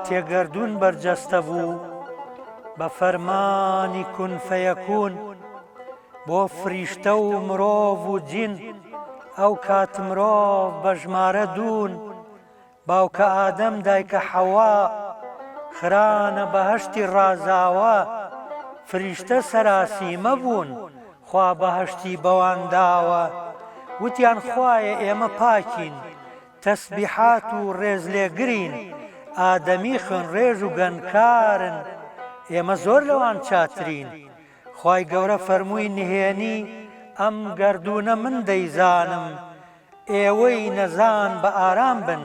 تێگەردون بەرجەستە بوو بە فەرمانی کون فەیەکون بۆ فریشتە و مرۆڤ و جین ئەو کات مرۆڤ بە ژمارە دوون باوکە ئادەم دایکە حەوا خرانە بەهەشتی ڕازاوە فریشتە سەراسیمە بوون خوا بەهەشتی بەوان داوە وتیان خوایە ئێمە پاکین تەسبیحات و ڕێز لێگرین ئادەمی خوێنڕێژ و گەنکارن ئێمە زۆر لەوان چاترین خوای گەورە فەرمووی نهێنی ئەم گەردوونە من دەیزانم ئێوەی نەزان بە ئارام بن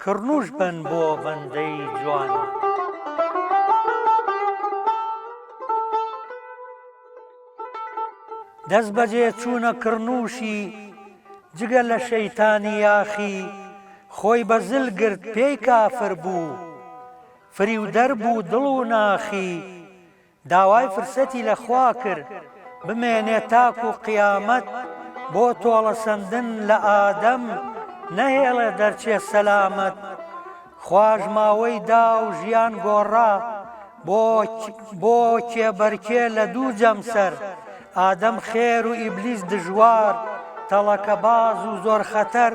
کڕنوش بن بۆ بەندەی جوانە دەست بەجێ چوونە کڕنوشی جگە لە شەیتانی یاخی خۆی بە زل گرت پێی کافر بوو فریودەر بوو دڵ و ناخی داوای فرسەتی لە خوا کرد بمێنێ تاک و قیامەت بۆ تۆڵە سەندن لە ئادەم نەهێڵێ دەرچێ سەلامەت خواش ماوەی دا و ژیان گۆڕا بۆ کێبەرکێ لە دوو جەمسەر ئادەم خێر و ئیبلیس دژوار تەڵەکە باز و زۆر خەتەر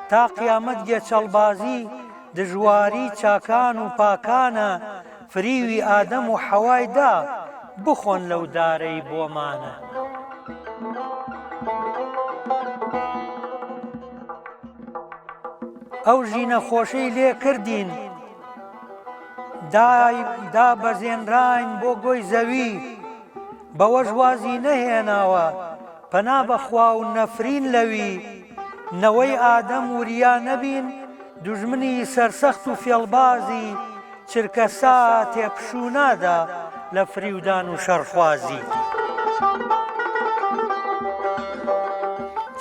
تا قیامەت گێچەڵبازی دژواری چاکان و پاکانە فریوی ئادەم و حەوای دا بخۆن لەو دارەی بۆمانە ئەو ژینە خۆشەی لێ کردین دا بەزێنراین بۆ گۆی زەوی بەوەش وازی نەهێناوە پەنا بەخوا و نەفرین لەوی نەوەی ئادەم وریا نەبین دوژمنی سەرسەخت و فێڵبازی چرکە سا تێپشوو نادا لە فریودان و شەڕخوازی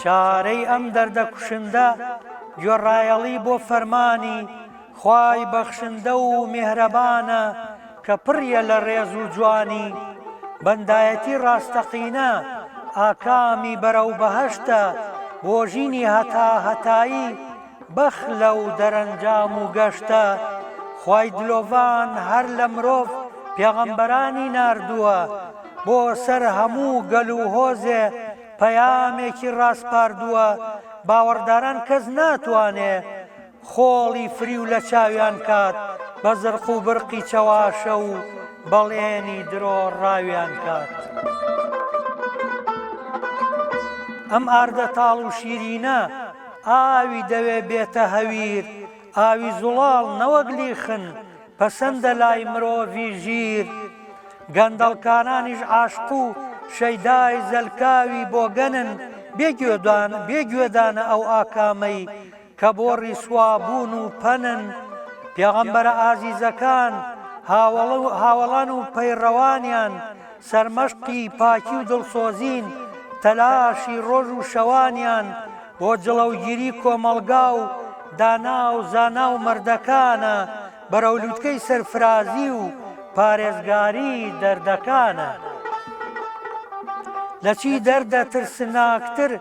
چارەی ئەم دەردە کوشندە گوێڕایەڵی بۆ فەرمانی خوای بەخشندە و میهرەبانە کە پڕیە لە ڕێز و جوانی بەندایەتی ڕاستەقینە ئاکامی بەرەو بەهەشتە بۆ ژینی هەتا هەتایی بەخ لەو دەرەنجام و گەشتە خوای دلۆڤان هەر لە مرۆڤ پێغەمبەرانی ناردووە بۆ سەر هەموو گەل و هۆزێ پەیامێکی ڕاستپاردووە باوەڕداران کەس ناتوانێ خۆڵی فری و لە چاویان کات بە زرق و برقی چەواشە و بەڵێنی درۆ ڕاویان کات ئەم ئاردە تاڵ و شیرینە ئاوی دەوێ بێتە هەویر ئاوی زوڵاڵ نەوەک لیخن پەسەندە لای مرۆڤی ژیر گەندەڵکانانیش عاشق و شەیدای زەلکاوی بۆ گەنن بێگوێدانە ئەو ئاکامەی کە بۆ ڕیسوابوون و پەنن پێغەمبەرە ئازیزەکان هاوڵان و پەیڕەوانیان سەرمەشقی پاکی و دڵسۆزین تەلاشی ڕۆژ و شەوانیان بۆ جڵەوگیری کۆمەڵگا و دانا و زانا و مردەکانە بەرەو لووتکەی سەرفرازی و پارێزگاری دەردەکانە لە چی دەردە ترسناکتر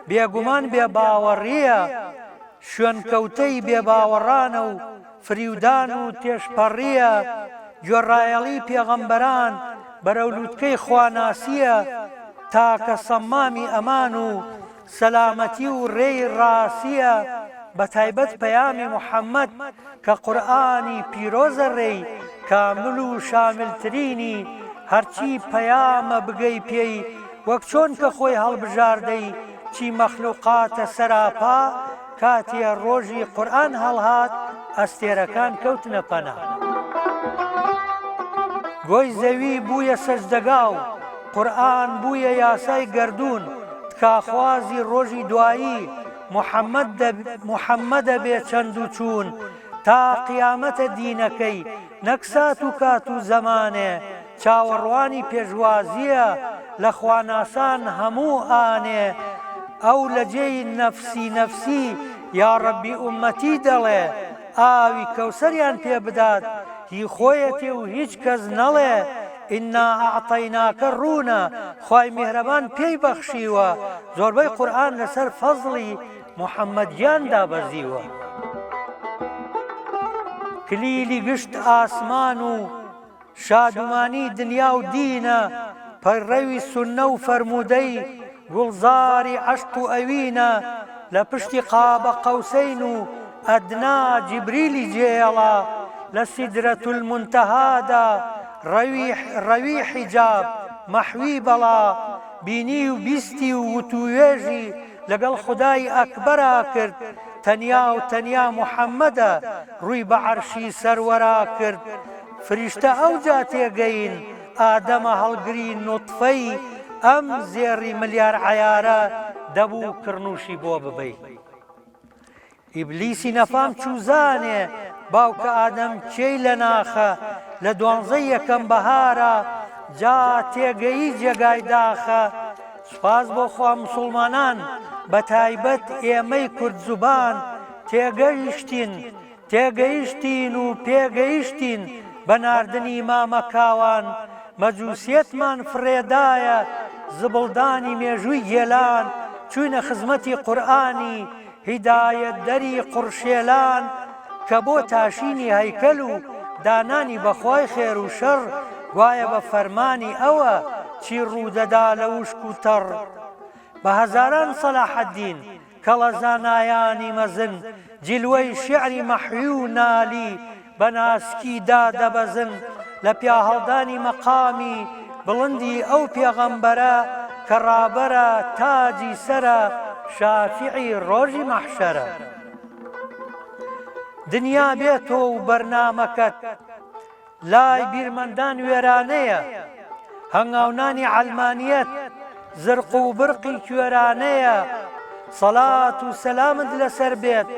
بێگومان بێباوەڕیە شوێنکەوتەی بێباوەڕانە و فریودان و تێشپەڕیە گوێڕایەڵی پێغەمبەران بەرەو لووتکەی خواناسیە تاکە سەمامی ئەمان و سەلامەتی و ڕێی ڕاستیە بە تایبەت پەیامی موحەممەد کە قورئانی پیرۆزە ڕێی کامل و شاملترینی هەرچی پەیامە بگەی پێی وەک چۆن کە خۆی هەڵبژاردەی چی مەخلوقاتە سەراپا کاتێ ڕۆژی قورئان هەڵهات ئەستێرەکان کەوتنە پەنا گۆی زەوی بوویە سەجدەگا و قورئان بوویە یاسای گەردوون تکاخوازی ڕۆژی دوایی محەممەدە بێ چەند و چوون تا قیامەتە دینەکەی نەک سات و کات و زەمانێ چاوەڕوانی پێشوازیە لە خواناسان هەموو ئانێ ئەو لە جێی نەفسی نەفسی یا ڕەبی ئومەتی دەڵێ ئاوی کەوسەریان پێ بدات هی خۆیەتێ و هیچ کەس نەڵێ ئینا ئەعتەیناکە ڕوونە خوای میهرەبان پێی بەخشیوە زۆربەی قورئان لەسەر فەزڵی محەممەدیان دابەزیوە کلیلی گشت ئاسمان و شادومانی دنیا و دینە پەیڕەوی سونە و فەرموودەی گوڵزاری عەشق و ئەوینە لە پشتی قابە قەوسەین و ئەدنا جیبریلی جێڵا لە سیدرەت المونتەهادا ڕەوی حیجاب مەحوی بەڵا بینی و بیستی و وتوێژی لەگەڵ خودای ئەکبەرا کرد تەنیا و تەنیا محەممەدە ڕووی بە عەرشی سەروەرا کرد فریشتە ئەوجا تێگەین ئادەمە هەڵگری نوتفەی ئەم زێڕی ملیار عەیارە دەبوو کڕنوشی بۆ ببەی ئیبلیسی نەفام چوزانێ باوکە ئادەم کێی لە ناخە لە 12 یەکەم بەهارە جا تێگەیی جێگای داخە سوپاس بۆ خوا موسڵمانان بە تایبەت ئێمەی کورد زوبان تێگەیشتین و پێگەیشتین بە ناردنی مامە کاوان مەجووسیەتمان فرێدایە زبڵدانی مێژووی گێلان چوونە خزمەتی قورئانی هیدایەت دەری قورشێلان کە بۆ تاشینی هەیکەل و دانانی بەخوای خێر و شەڕ گوایە بە فەرمانی ئەوە چی ڕوودەدا لە وشک و تەڕ بە هەزاران سەلاحەددین کەڵە زانایانی مەزن جیلوەی شیعری مەحوی و نالی بە ناسکیدا دەبەزن لە پیاهەڵدانی مەقامی بڵندی ئەو پێغەمبەرە کە ڕابەرە تاجی سەرە شافیعی ڕۆژی مەحشەرە دنیا بێتۆ و بەرنامەکەت لای بیرمەندان وێرانەیە هەنگاونانی عەلمانیەت زرق و برقی کوێرانەیە سەڵات و سەلامت لەسەر بێت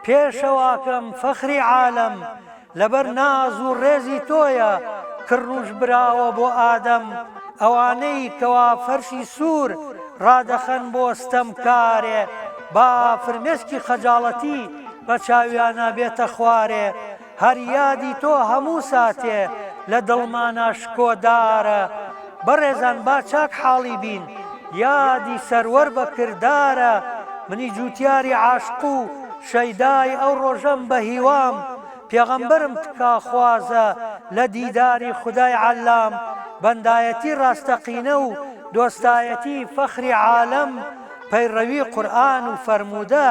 پێشەواکەم فەخری عالەم لەبەر ناز و ڕێزی تۆیە کڕنوش براوە بۆ ئادەم ئەوانەی کەوا فەرشی سوور ڕادەخەن بۆ ستەمکارێ با فرمێسکی خەجاڵەتی بە چاویانە بێتە خوارێ هەر یادی تۆ هەموو ساتێ لە دڵمانە شکۆدارە بەڕێزان با چاک حاڵی بین یادی سەروەر بە کردارە منی جوتیاری عاشق و شەیدای ئەو ڕۆژەم بە هیوام پێغەمبەرم تکا خوازە لە دیداری خودای عەلام بەندایەتی ڕاستەقینە و دۆستایەتی فەخری عالەم پەیڕەوی قورئان و فەرموودە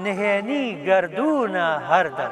نهێنی گەردوونە هەردەر